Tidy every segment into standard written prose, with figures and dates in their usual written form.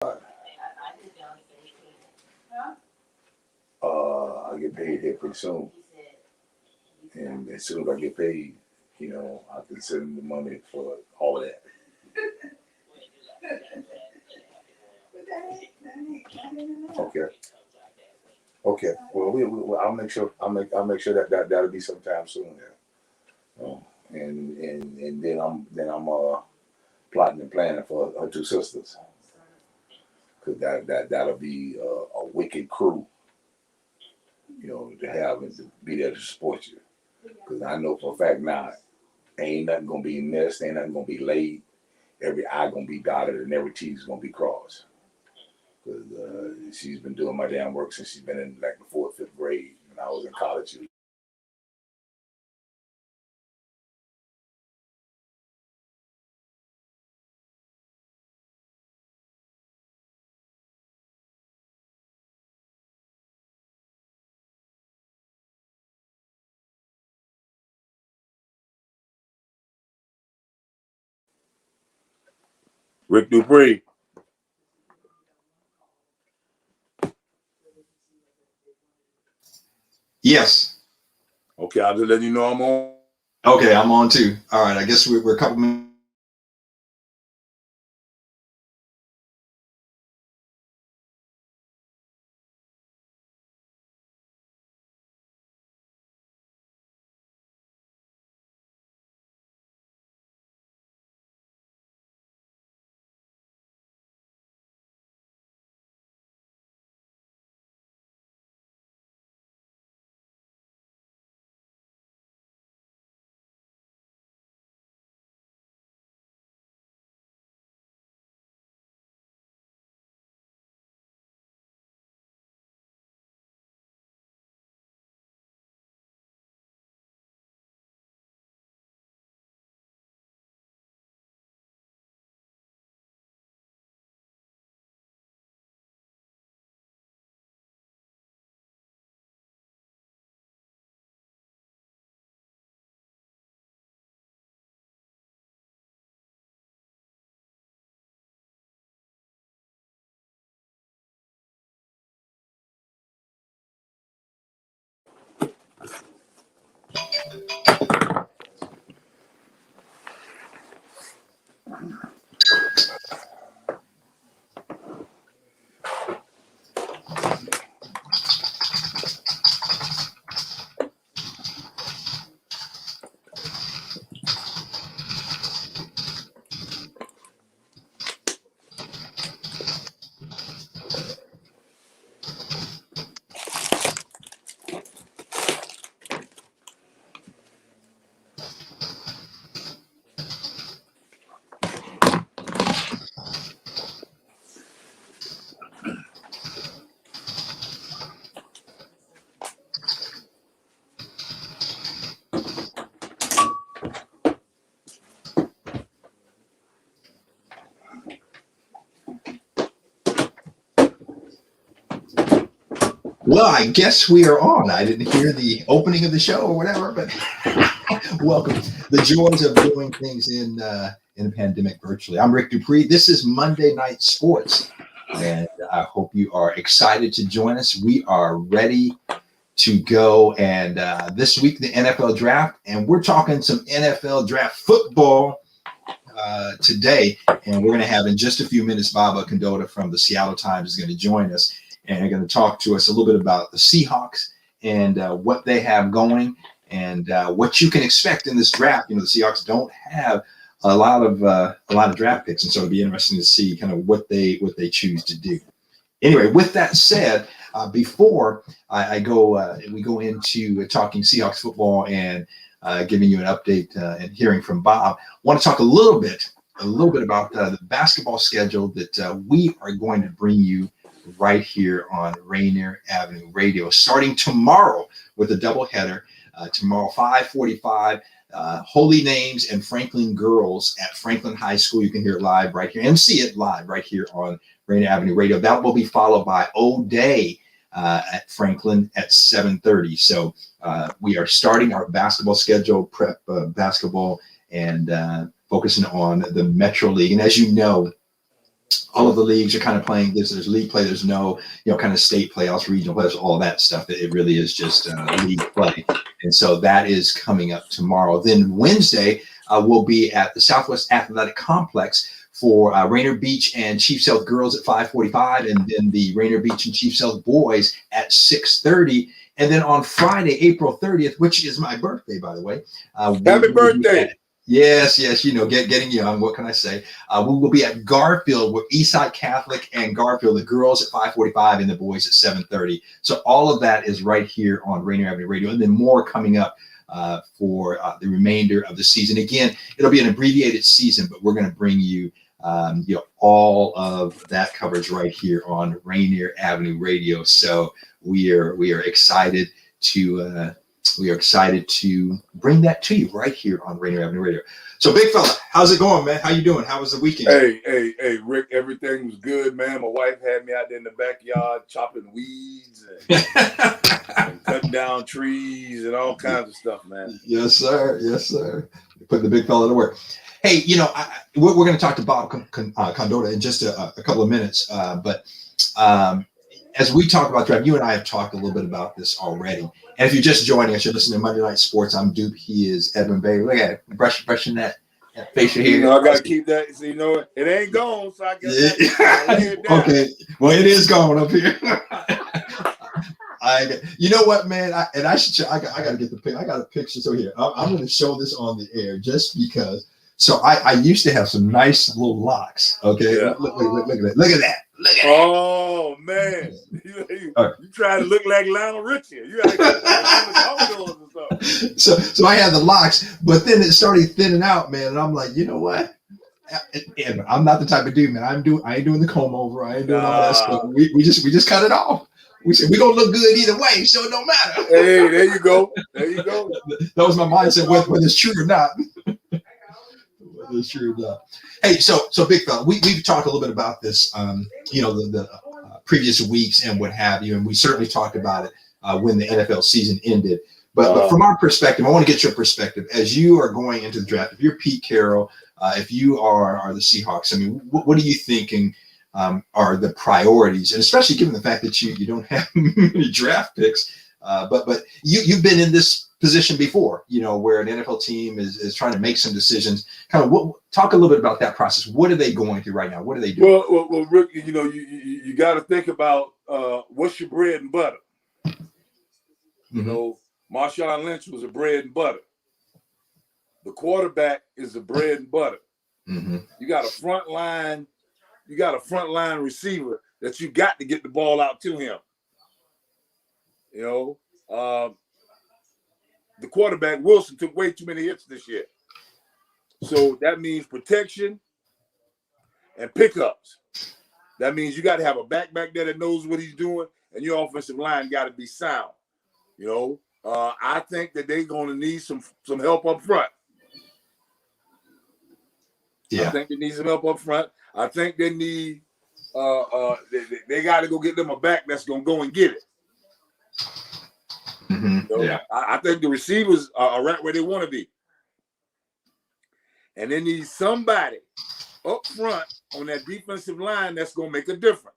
I get paid here pretty soon. And as soon as I get paid, I can send the money for all of that. Okay. Okay. Well, I'll make sure. I'll make sure that'll be sometime soon. Yeah. And then I'm plotting and planning for her two sisters, because that'll be a wicked crew, to have and to be there to support you. Because I know for a fact now, ain't nothing gonna be missed, ain't nothing gonna be late. Every I gonna be dotted and every T's gonna be crossed. Because she's been doing my damn work since she's been in like the 4th, 5th grade when I was in college. Rick DuPree. Yes. Okay, I'll just let you know I'm on. Okay, I'm on too. All right, I guess we're a couple minutes. Well, I guess we are on. I didn't hear the opening of the show or whatever, but welcome. The joys of doing things in the pandemic virtually. I'm Rick DuPree. This is Monday Night Sports, and I hope you are excited to join us. We are ready to go, and this week the NFL draft, and we're talking some NFL draft football today, and we're going to have in just a few minutes Bob Condotta from the Seattle Times is going to join us. And they're going to talk to us a little bit about the Seahawks and what they have going and what you can expect in this draft. The Seahawks don't have a lot of draft picks, and so it'll be interesting to see kind of what they choose to do. Anyway, with that said, before we go into talking Seahawks football and giving you an update and hearing from Bob, I want to talk a little bit about the basketball schedule that we are going to bring you right here on Rainier Avenue Radio, starting tomorrow with a doubleheader. Tomorrow, 5:45, Holy Names and Franklin Girls at Franklin High School. You can hear it live right here and see it live right here on Rainier Avenue Radio. That will be followed by O'Day at Franklin at 7:30. So we are starting our basketball schedule, prep basketball, and focusing on the Metro League. And as you know, all of the leagues are kind of playing this. There's league play. There's no, kind of state playoffs, regional playoffs, all that stuff. That it really is just league play. And so that is coming up tomorrow. Then Wednesday, we'll be at the Southwest Athletic Complex for Rainier Beach and Chief Sealth girls at 5:45, and then the Rainier Beach and Chief Sealth boys at 6:30. And then on Friday, April 30th, which is my birthday, by the way. Happy birthday. Yes, getting young. What can I say? We will be at Garfield with Eastside Catholic and Garfield, the girls at 5:45 and the boys at 7:30. So all of that is right here on Rainier Avenue Radio, and then more coming up for the remainder of the season. Again, it'll be an abbreviated season, but we're going to bring you, all of that coverage right here on Rainier Avenue Radio. So we are excited to. We are excited to bring that to you right here on Rainier Avenue Radio. So, big fella, how's it going, man? How you doing? How was the weekend? Hey, Rick, everything was good, man. My wife had me out there in the backyard chopping weeds and cutting down trees and all kinds of stuff, man. Yes, sir. Putting the big fella to work. Hey, we're going to talk to Bob Condotta in just a couple of minutes, but as we talk about draft, you and I have talked a little bit about this already. And if you're just joining us, you're listening to Monday Night Sports. I'm Dupe. He is Edwin Bailey. Look at it, brushing that facial hair. I got to keep that. So, it ain't gone, so I guess lay it down. Okay. Well, it is gone up here. You know what, man? I got to get the picture. I got a picture. So here, I'm going to show this on the air just because. So I used to have some nice little locks. Okay. Yeah. Look at that. Look at that. Oh man, you trying to look like Lionel Richie? You So I had the locks, but then it started thinning out, man. And I'm like, you know what? And I'm not the type of dude, man. I ain't doing the comb over. I ain't doing all that stuff. We just cut it off. We said we're gonna look good either way, so it don't matter. Hey, there you go. That was my mindset, whether it's true or not. Sure enough. Hey, so big fella, we've talked a little bit about this, the previous weeks and what have you, and we certainly talked about it when the NFL season ended. But from our perspective, I want to get your perspective as you are going into the draft. If you're Pete Carroll, if you are the Seahawks, I mean, what are you thinking are the priorities, and especially given the fact that you don't have many draft picks, but you've been in this position before, where an NFL team is trying to make some decisions. Kind of talk a little bit about that process. What are they going through right now? What are they doing? Well, Rick, you got to think about what's your bread and butter. Mm-hmm. Marshawn Lynch was a bread and butter. The quarterback is the bread and butter. Mm-hmm. You got a front line receiver that you got to get the ball out to him. The quarterback, Wilson, took way too many hits this year. So that means protection and pickups. That means you got to have a back there that knows what he's doing, and your offensive line got to be sound. I think that they're going to need some help up front. Yeah. I think they need some help up front. I think they need they got to go get them a back that's going to go and get it. Mm-hmm. Yeah. I think the receivers are right where they want to be. And they need somebody up front on that defensive line that's going to make a difference.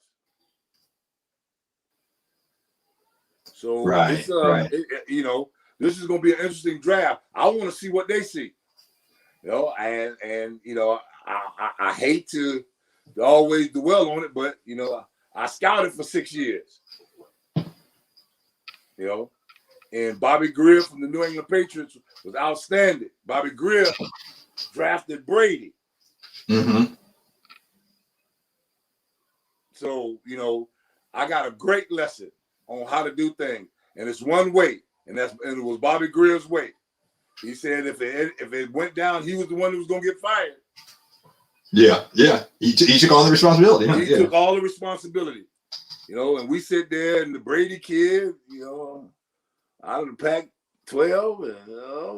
So, this is going to be an interesting draft. I want to see what they see. I hate to always dwell on it, but, I scouted for 6 years. And Bobby Greer from the New England Patriots was outstanding. Bobby Greer drafted Brady. Mm-hmm. So, I got a great lesson on how to do things. And it's one way, and it was Bobby Greer's way. He said if it went down, he was the one who was going to get fired. Yeah. He took all the responsibility. Huh? He took all the responsibility. And we sit there and the Brady kid, out of the Pac-12, and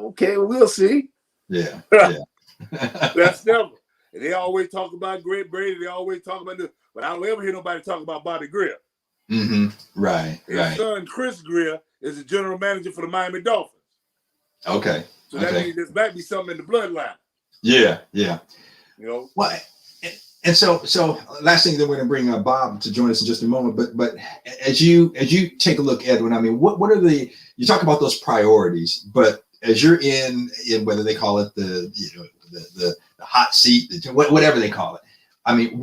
okay, we'll see. Yeah. That's never. And they always talk about Great Brady. They always talk about this, but I don't ever hear nobody talk about Bobby Greer. Mm-hmm. Right. His son, Chris Greer, is the general manager for the Miami Dolphins. Okay. So that means there might be something in the bloodline. Yeah. Well, And so last thing, then we're going to bring Bob to join us in just a moment. But as you take a look, Edwin, I mean, what are you talk about those priorities, but as you're in whether they call it the hot seat, whatever they call it, I mean,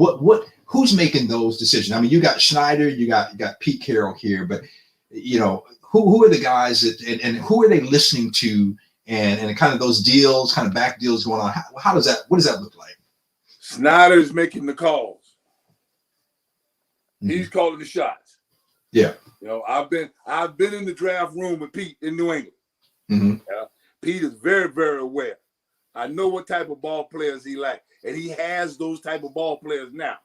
who's making those decisions? I mean, you got Schneider, you got Pete Carroll here, but who are the guys and who are they listening to, and kind of those deals, kind of back deals going on? What does that look like? Snyder's making the calls. He's calling the shots. Yeah. I've been in the draft room with Pete in New England. Mm-hmm. Pete is very, very aware. I know what type of ball players he likes, and he has those type of ball players now.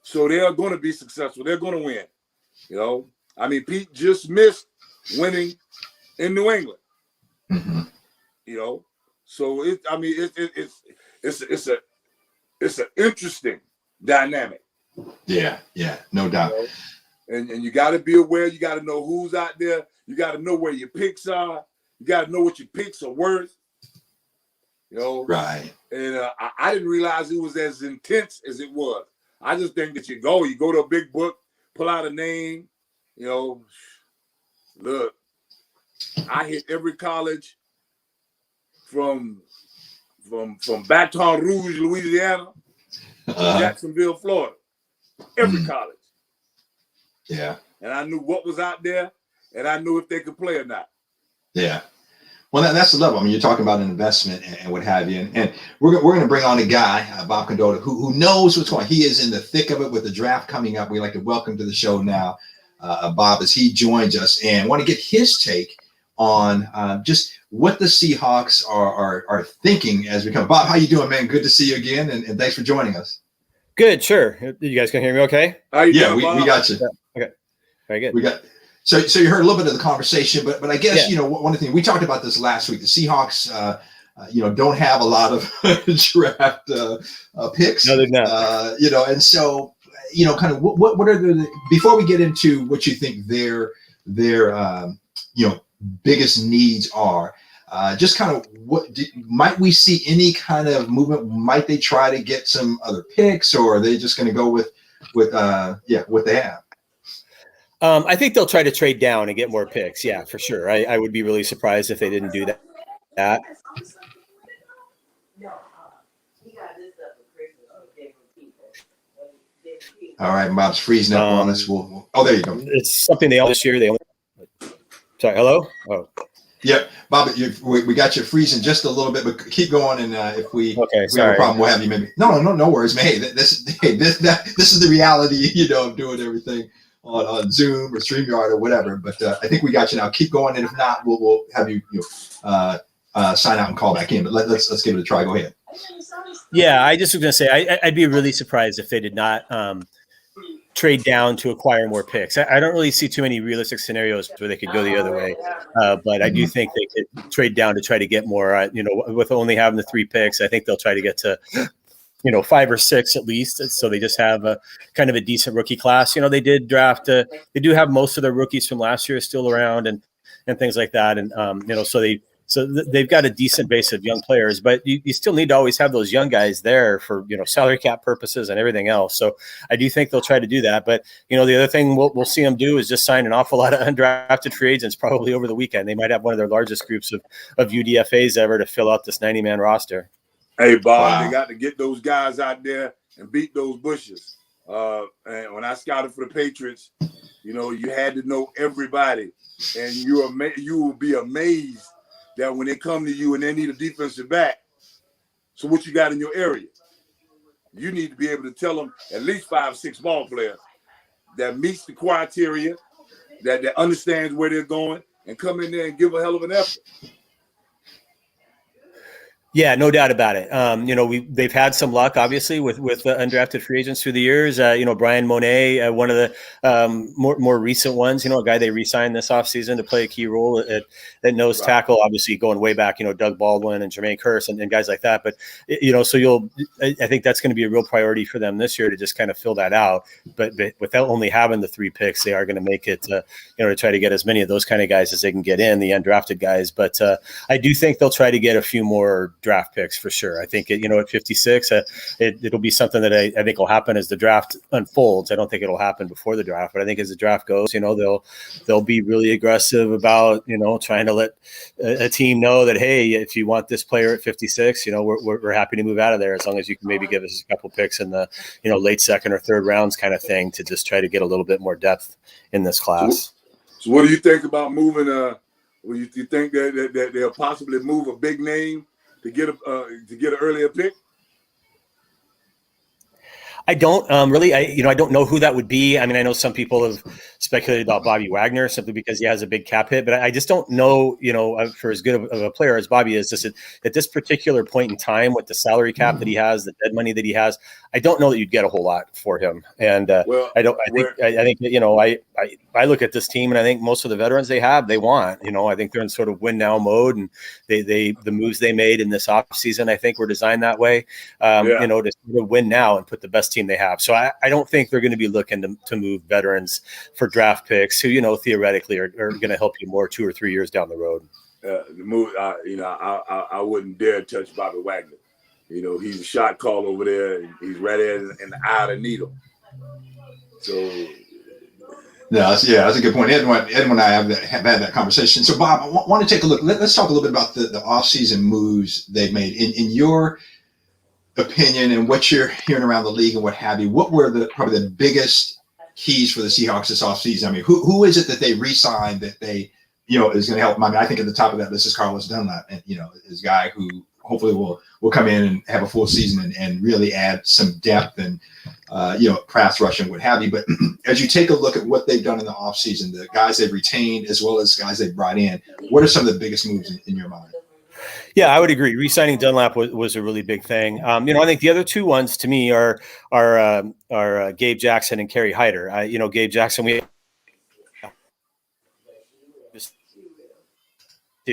So they are going to be successful. They're going to win. I mean, Pete just missed winning in New England. Mm-hmm. So it's an interesting dynamic. Yeah, no doubt. And you got to be aware. You got to know who's out there. You got to know where your picks are. You got to know what your picks are worth. Right. And I didn't realize it was as intense as it was. I just think that you go to a big book, pull out a name. Look, I hit every college from Baton Rouge, Louisiana, to Jacksonville, Florida. Every college. Yeah. And I knew what was out there, and I knew if they could play or not. Yeah. Well, that's the level. I mean, you're talking about an investment and what have you. And we're going to bring on a guy, Bob Condotta, who knows what's going on. He is in the thick of it with the draft coming up. We'd like to welcome to the show now, Bob, as he joins us, and want to get his take on just what the Seahawks are thinking as we come. Bob, how you doing, man? Good to see you again, and thanks for joining us. Good, sure. You guys can hear me okay? Yeah, we got you. Okay, very good. We got. So you heard a little bit of the conversation, but I guess, one of the things we talked about this last week, the Seahawks, don't have a lot of draft picks. No, they're not. And so, kind of what are before we get into what you think their biggest needs are, just kind of might we see any kind of movement? Might they try to get some other picks, or are they just going to go with what they have? I think they'll try to trade down and get more picks. Yeah, for sure. I would be really surprised if they didn't do that. All right, Bob's freezing up on us. There you go. It's something they all this year. Sorry, hello? Oh. Yep, Bob, we got you freezing just a little bit, but keep going. And if we have a problem, we'll have you maybe. No worries, man. Hey, this is the reality, of doing everything on Zoom or StreamYard or whatever. But I think we got you now. Keep going, and if not, we'll have you sign out and call back in. But let's give it a try. Go ahead. Yeah, I just was going to say I'd be really surprised if they did not trade down to acquire more picks. I don't really see too many realistic scenarios where they could go the other way, but I do think they could trade down to try to get more. With only having the 3 picks, I think they'll try to get to 5 or 6 at least. So they just have a kind of a decent rookie class. They did draft. They do have most of their rookies from last year still around and things like that. And so they've got a decent base of young players, but you still need to always have those young guys there for salary cap purposes and everything else. So I do think they'll try to do that. But the other thing we'll see them do is just sign an awful lot of undrafted free agents probably over the weekend. They might have one of their largest groups of UDFAs ever to fill out this 90-man roster. Hey, Bob, They got to get those guys out there and beat those bushes. And when I scouted for the Patriots, you had to know everybody, and you will be amazed that when they come to you and they need a defensive back, so what you got in your area, you need to be able to tell them at least 5, 6 ball players that meets the criteria, that understands where they're going, and come in there and give a hell of an effort. Yeah, no doubt about it. They've had some luck, obviously, with undrafted free agents through the years. Brian Monet, one of the more recent ones. A guy they re-signed this offseason to play a key role at nose tackle. Obviously, going way back, Doug Baldwin and Jermaine Kearse and guys like that. But so I think that's going to be a real priority for them this year to just kind of fill that out. But without only having the 3 picks, they are going to make it to try to get as many of those kind of guys as they can get in, the undrafted guys. But I do think they'll try to get a few more draft picks for sure. I think at 56, it'll be something that I think will happen as the draft unfolds. I don't think it'll happen before the draft, but I think as the draft goes, they'll be really aggressive about trying to let a team know that, hey, if you want this player at 56, we're happy to move out of there as long as you can maybe give us a couple picks in the late second or third rounds kind of thing to just try to get a little bit more depth in this class. So what do you think about moving? Do you think that they'll possibly move a big name to get an earlier pick? I don't really. I don't know who that would be. I mean, I know some people have speculated about Bobby Wagner simply because he has a big cap hit, but I just don't know. For as good of a player as Bobby is, just at this particular point in time with the salary cap that he has, the dead money that he has, I don't know that you'd get a whole lot for him. And I look at this team and I think most of the veterans they have, they want. I think they're in sort of win now mode, and the moves they made in this offseason, I think, were designed that way. To sort of win now and put the best team they have. So I don't think they're going to be looking to move veterans for draft picks who, theoretically are going to help you more 2 or 3 years down the road. I wouldn't dare touch Bobby Wagner. He's a shot call over there. And he's right in the eye of the needle. So. That's a good point. Edwin and I have had that conversation. So, Bob, I want to take a look. Let's talk a little bit about the offseason moves they've made. In your opinion and what you're hearing around the league and what have you, what were probably the biggest keys for the Seahawks this offseason? I mean, who is it that they re-signed that they, is going to help them? I mean, I think at the top of that list is Carlos Dunlap, and, this guy who hopefully will come in and have a full season and really add some depth and, pass rush and what have you. But as you take a look at what they've done in the offseason, the guys they've retained as well as guys they've brought in, what are some of the biggest moves in your mind? Yeah, I would agree. Re-signing Dunlap was a really big thing. I think the other two ones to me are Gabe Jackson and Kerry Hyder. Gabe Jackson, we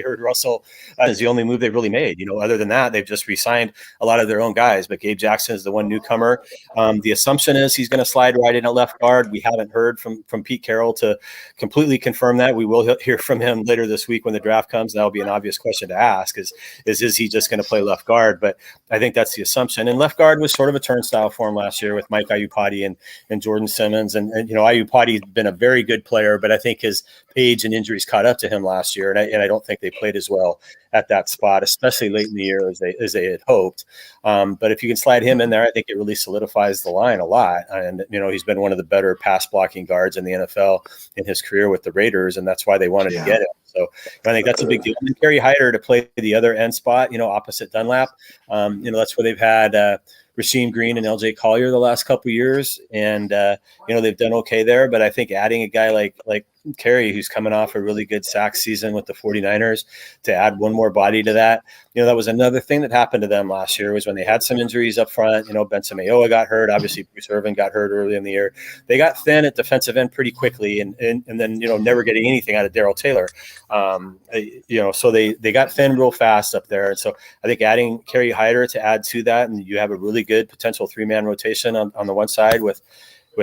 heard Russell is the only move they've really made. Other than that, they've just re-signed a lot of their own guys. But Gabe Jackson is the one newcomer. The assumption is he's going to slide right in at left guard. We haven't heard from Pete Carroll to completely confirm that. We will hear from him later this week when the draft comes. That'll be an obvious question to ask: is he just going to play left guard? But I think that's the assumption. And left guard was sort of a turnstile for him last year with Mike Iupati and Jordan Simmons. And Iupati's been a very good player, but I think his age and injuries caught up to him last year, and I don't think they played as well at that spot, especially late in the year as they had hoped. But if you can slide him in there, I think it really solidifies the line a lot. And he's been one of the better pass blocking guards in the NFL in his career with the Raiders, and that's why they wanted to get him. So I think that's a big deal. And Kerry Hyder to play the other end spot, opposite Dunlap. That's where they've had Rasheem Green and LJ Collier the last couple of years, and they've done okay there. But I think adding a guy like Kerry, who's coming off a really good sack season with the 49ers, to add one more body to that, that was another thing that happened to them last year, was when they had some injuries up front. Benson Mayowa got hurt. Obviously, Bruce Irvin got hurt early in the year. They got thin at defensive end pretty quickly, and then never getting anything out of Darrell Taylor. So they got thin real fast up there. And so I think adding Kerry Hyder to add to that, and you have a really good potential 3-man rotation on the one side with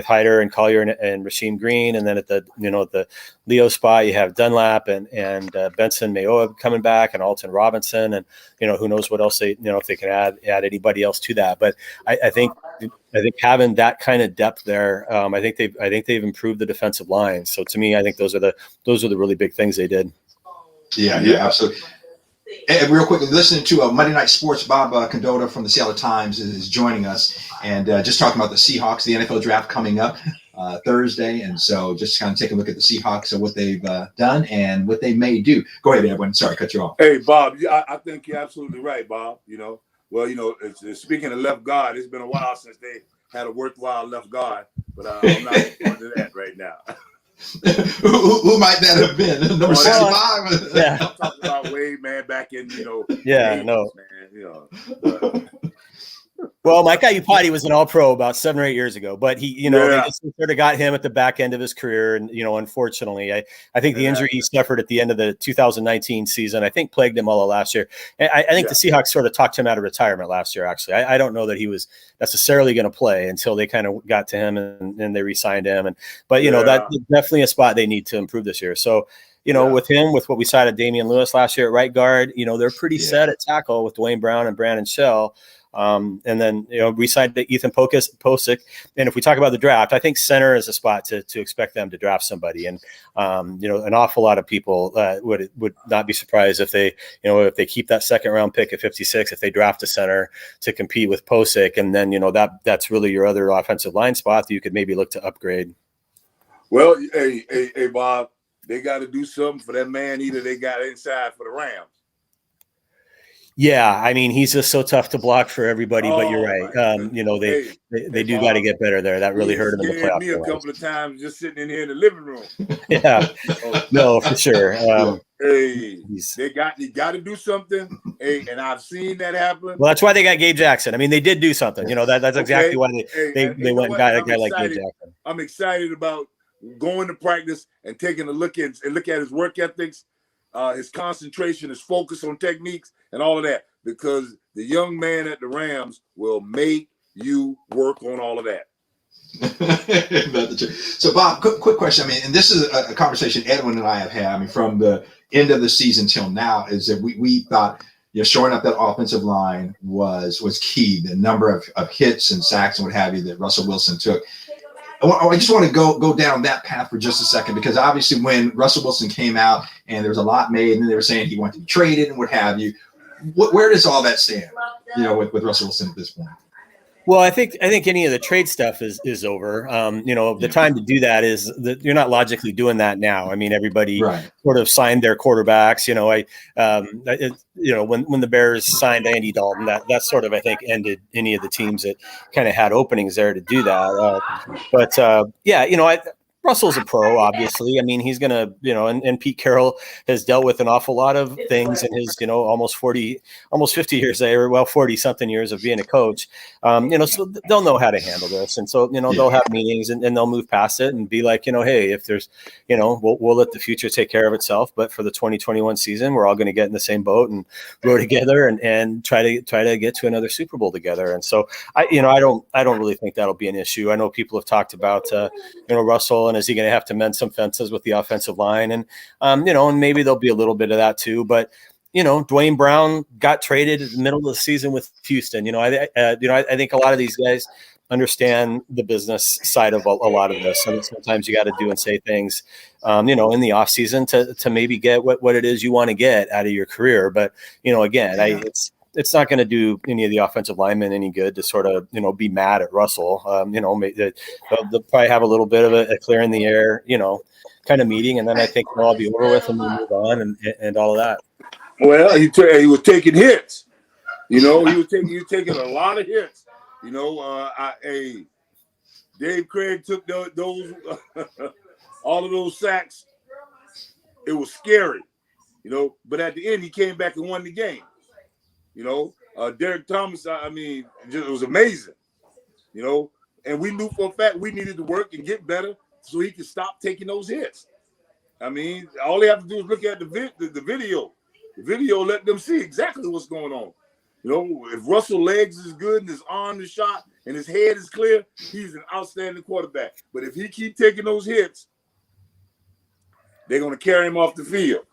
Hyder and Collier and Rasheem Green, and then at the Leo spot you have Dunlap and Benson Mayowa coming back, and Alton Robinson, and who knows what else they if they can add anybody else to that. But I think having that kind of depth there, I think they've improved the defensive line. So to me, I think those are the really big things they did. Yeah, absolutely. And real quickly, listening to Monday Night Sports, Bob Condotta from the Seattle Times is joining us, and just talking about the Seahawks, the NFL draft coming up Thursday. And so just kind of take a look at the Seahawks and what they've done and what they may do. Go ahead, Edwin. Sorry, cut you off. Hey, Bob, I think you're absolutely right, Bob. Speaking of left guard, it's been a while since they had a worthwhile left guard, but I'm not going to that right now. who might that have been? Number 65? Yeah. I'm talking about way, man, back in, Well, Mike Iupati was an All-Pro about 7 or 8 years ago, but he, they just sort of got him at the back end of his career, and unfortunately, I think the injury he suffered at the end of the 2019 season, I think, plagued him all of last year. And I think the Seahawks sort of talked him out of retirement last year. Actually, I don't know that he was necessarily going to play until they kind of got to him and they re-signed him. But that's definitely a spot they need to improve this year. So. with him, with what we saw at Damian Lewis last year at right guard, they're pretty set at tackle with Dwayne Brown and Brandon Shell. And then, we signed Ethan Posick. And if we talk about the draft, I think center is a spot to expect them to draft somebody. And, an awful lot of people would not be surprised if they keep that second round pick at 56, if they draft a center to compete with Posick. And then, that's really your other offensive line spot that you could maybe look to upgrade. Well, hey, Bob, they got to do something for that man eater they got inside for the Rams. Yeah, I mean, he's just so tough to block for everybody, but you're right. They do got to get better there. That really hurt him in the playoffs. Me a couple of times just sitting in here in the living room. Yeah, no, for sure. They got to do something. Hey, and I've seen that happen. Well, that's why they got Gabe Jackson. I mean, they did do something. That's exactly why they went and got a guy like Gabe Jackson. I'm excited about going to practice and taking a look at his work ethics, his concentration, his focus on techniques, and all of that, because the young man at the Rams will make you work on all of that. So, Bob, quick question. I mean, and this is a conversation Edwin and I have had. I mean, from the end of the season till now, is that we thought shoring up that offensive line was key. The number of hits and sacks and what have you that Russell Wilson took. I just want to go down that path for just a second, because obviously when Russell Wilson came out and there was a lot made and they were saying he wanted to be traded and what have you, where does all that stand, with Russell Wilson at this point? Well, I think any of the trade stuff is over. The time to do that is that you're not logically doing that now. I mean, everybody sort of signed their quarterbacks. When the Bears signed Andy Dalton, that sort of, I think, ended any of the teams that kind of had openings there to do that. Russell's a pro, obviously. I mean, he's going to, and Pete Carroll has dealt with an awful lot of things in his, almost 50 years there, 40 something years of being a coach. So they'll know how to handle this. And so, they'll have meetings and they'll move past it and be like, hey, if there's, we'll let the future take care of itself. But for the 2021 season, we're all going to get in the same boat and row together and try to get to another Super Bowl together. And so I don't really think that'll be an issue. I know people have talked about, Russell, and is he going to have to mend some fences with the offensive line? And, and maybe there'll be a little bit of that too. But, Dwayne Brown got traded in the middle of the season with Houston. I think a lot of these guys understand the business side of a lot of this. And sometimes you got to do and say things, in the off season to maybe get what it is you want to get out of your career. But, again, it's not going to do any of the offensive linemen any good to sort of, be mad at Russell. They'll probably have a little bit of a clear in the air, kind of meeting. And then I think it'll all be over with and we'll move on and all of that. Well, he was taking hits. He was taking a lot of hits. Dave Craig took those all of those sacks. It was scary, but at the end he came back and won the game. Derek Thomas, it was amazing, and we knew for a fact we needed to work and get better so he could stop taking those hits. I mean, all they have to do is look at the video. The video let them see exactly what's going on. If Russell's legs is good and his arm is shot and his head is clear, he's an outstanding quarterback. But if he keep taking those hits, they're going to carry him off the field.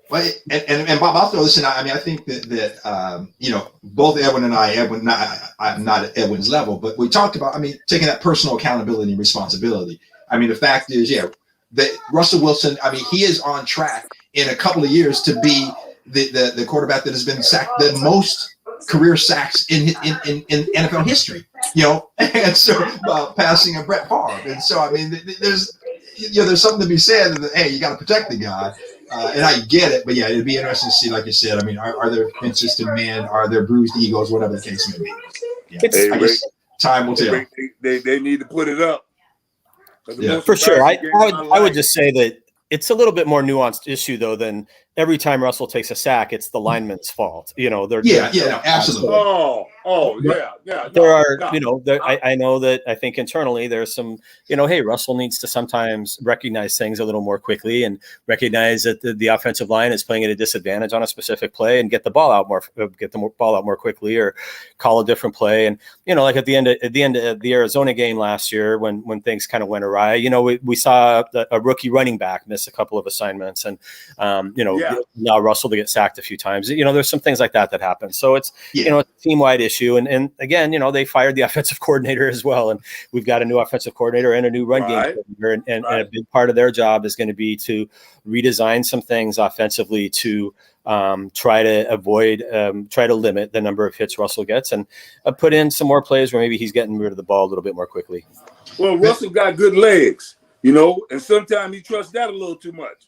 Well, and Bob, I'll throw this in. I mean, I think that both Edwin and Edwin, I'm not at Edwin's level, but we talked about, taking that personal accountability and responsibility. I mean, the fact is, that Russell Wilson, he is on track in a couple of years to be the quarterback that has been sacked the most career sacks in NFL history, and so passing a Brett Favre. And so, there's something to be said that, hey, you got to protect the guy. And I get it, but it'd be interesting to see, like you said, are there inconsistent men? Are there bruised egos? Whatever the case may be. I guess time will tell. They need to put it up. For sure. I would just say that it's a little bit more nuanced issue, though, than every time Russell takes a sack, it's the lineman's fault. No, absolutely. There are, I know that I think internally there's some, hey, Russell needs to sometimes recognize things a little more quickly and recognize that the offensive line is playing at a disadvantage on a specific play and get the ball out more quickly, or call a different play. And, like at the end of the Arizona game last year, when things kind of went awry, we saw a rookie running back miss a couple of assignments, and, now Russell to get sacked a few times. There's some things like that happen. So it's, it's a team-wide issue. And again, they fired the offensive coordinator as well. And we've got a new offensive coordinator and a new run game coordinator. And a big part of their job is going to be to redesign some things offensively to try to limit the number of hits Russell gets, and put in some more plays where maybe he's getting rid of the ball a little bit more quickly. Well, Russell got good legs, and sometimes he trusts that a little too much.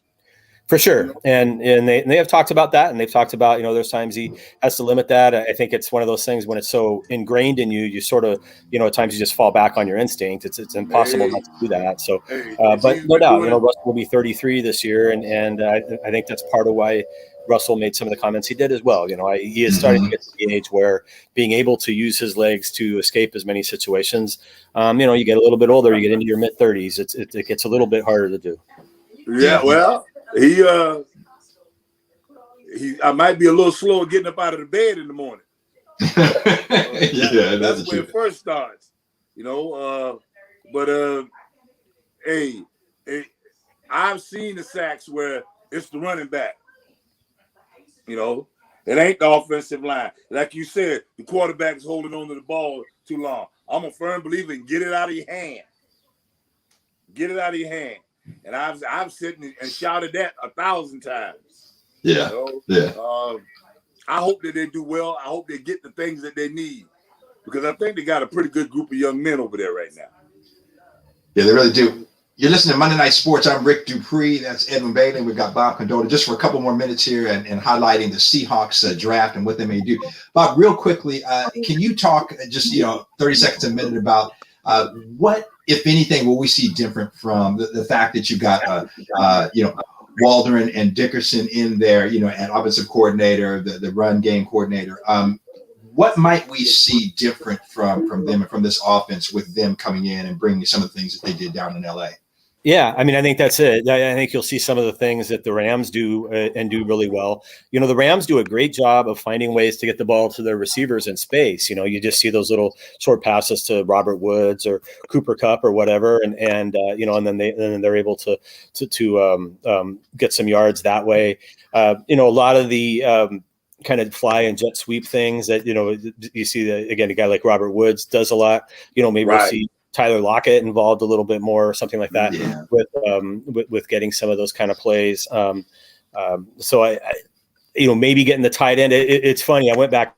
For sure. And they have talked about that, and they've talked about, there's times he has to limit that. I think it's one of those things when it's so ingrained in you, you sort of, at times you just fall back on your instinct. It's impossible not to do that. So, but no doubt, Russell will be 33 this year. And I think that's part of why Russell made some of the comments he did as well. He is starting to get to the age where being able to use his legs to escape as many situations, you get a little bit older, you get into your mid 30s. It gets a little bit harder to do. Yeah. Well, I might be a little slow getting up out of the bed in the morning. That's where it first starts, But I've seen the sacks where it's the running back. It ain't the offensive line. Like you said, the quarterback is holding on to the ball too long. I'm a firm believer in get it out of your hand. Get it out of your hand. And I've sitting and shouted that 1,000 times. Yeah. I hope that they do well. I hope they get the things that they need, because I think they got a pretty good group of young men over there right now. Yeah, they really do. You're listening to Monday Night Sports. I'm Rick DuPree. That's Edwin Bailey. We've got Bob Condotta just for a couple more minutes here and highlighting the Seahawks draft and what they may do. Bob, real quickly, can you talk just 30 seconds, a minute about what, if anything, will we see different from the fact that you've got Waldron and Dickerson in there, and offensive coordinator, the run game coordinator. What might we see different from them and from this offense with them coming in and bringing some of the things that they did down in LA? Yeah, I think that's it. I think you'll see some of the things that the Rams do and do really well. The Rams do a great job of finding ways to get the ball to their receivers in space. You just see those little short passes to Robert Woods or Cooper Kupp or whatever, and then they're able to get some yards that way. A lot of the kind of fly and jet sweep things that you see that, again, a guy like Robert Woods does a lot. Maybe we'll see Tyler Lockett involved a little bit more, or something like that, with getting some of those kind of plays. So I maybe getting the tight end. It's funny. I went back.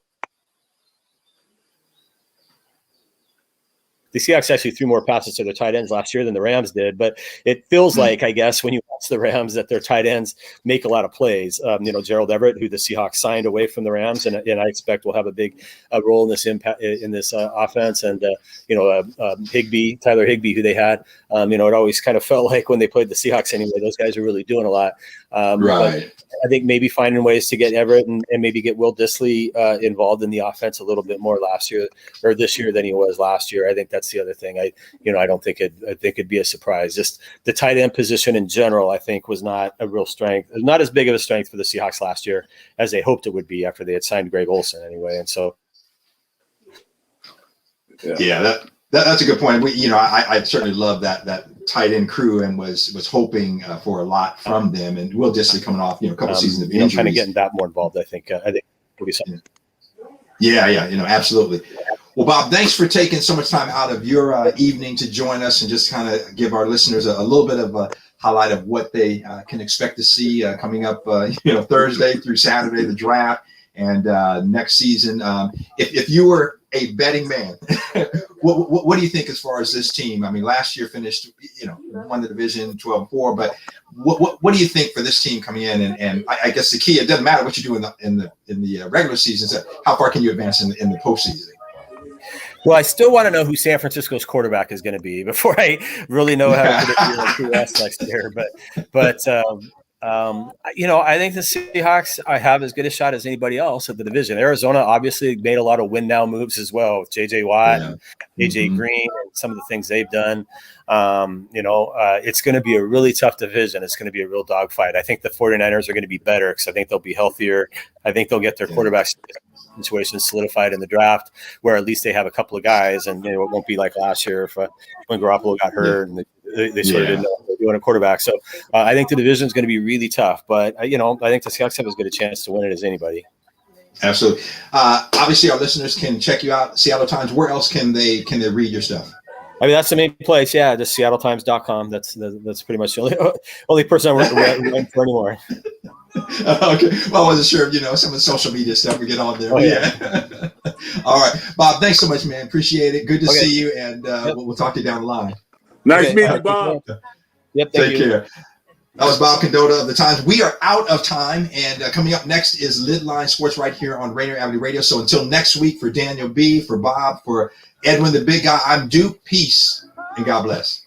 The Seahawks actually threw more passes to their tight ends last year than the Rams did, but it feels like, I guess, when you watch the Rams, that their tight ends make a lot of plays. Gerald Everett, who the Seahawks signed away from the Rams, and I expect will have a big role in this offense. And Tyler Higbee, who they had, it always kind of felt like when they played the Seahawks anyway, those guys are really doing a lot. Right. I think maybe finding ways to get Everett and maybe get Will Dissly involved in the offense a little bit more this year than he was last year. I think that's the other thing. I don't think it'd be a surprise. Just the tight end position in general, I think, was not a real strength, not as big of a strength for the Seahawks last year as they hoped it would be after they had signed Greg Olsen anyway. And so, that's a good point. I certainly love that tight end crew, and was hoping for a lot from them. And Will Dissly coming off a couple seasons of injuries, kind of getting that more involved. I think will be something. Yeah, absolutely. Well, Bob, thanks for taking so much time out of your evening to join us and just kind of give our listeners a little bit of a highlight of what they can expect to see coming up, Thursday through Saturday, the draft, and next season. If you were a betting man, what do you think as far as this team? I mean, last year finished, won the division 12-4, but what do you think for this team coming in? And I guess the key, it doesn't matter what you do in the regular season, so how far can you advance in the postseason? Well, I still want to know who San Francisco's quarterback is going to be before I really know how to predict the rest next year. But I think the Seahawks have as good a shot as anybody else at the division. Arizona obviously made a lot of win now moves as well with J.J. Watt and A.J. Green and some of the things they've done. It's going to be a really tough division. It's going to be a real dogfight. I think the 49ers are going to be better because I think they'll be healthier. I think they'll get their quarterback situation solidified in the draft, where at least they have a couple of guys, and it won't be like last year when Garoppolo got hurt and they sort of didn't know what they were doing a quarterback. So I think the division is going to be really tough, but I think the Seahawks have as good a chance to win it as anybody. Absolutely. Obviously, our listeners can check you out, Seattle Times. Where else can they read your stuff? I mean, that's the main place. Yeah, just seattletimes.com. That's pretty much the only person I run for anymore. Okay. Well, I wasn't sure, some of the social media stuff we get on there. Oh, yeah. All right. Bob, thanks so much, man. Appreciate it. Good to see you, and we'll talk to you down the line. Nice meeting you, Bob. Yep. Take care. That was Bob Condotta of the Times. We are out of time, and coming up next is Lidline Sports right here on Rainier Avenue Radio. So until next week, for Daniel B., for Bob, for Edwin the Big Guy, I'm Dupe. Peace, and God bless.